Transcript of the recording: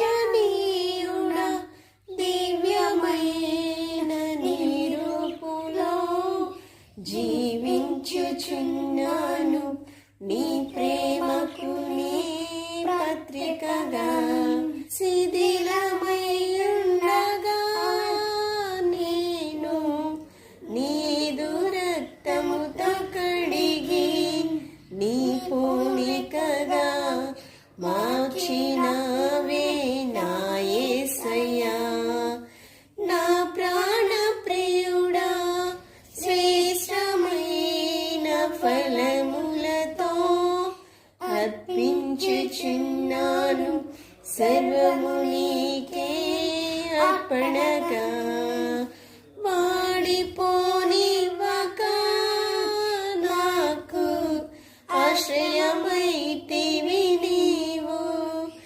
దికాక్షణీయుడా దివ్యమైన నీ రూపులో జీవించుచున్నాను నీ ప్రేమకు నీ పత్రికగా శిథిలమయ్యుండగా నేను నీదు రక్తముతో కడిగి నీ పోలికగా మార్చినావే నా యేసయ్యా. నా ప్రాణ ప్రియుడా శ్రేష్టమైన ఫలములతో అర్పించుచున్నాను సర్వము నీకే అర్పణగా.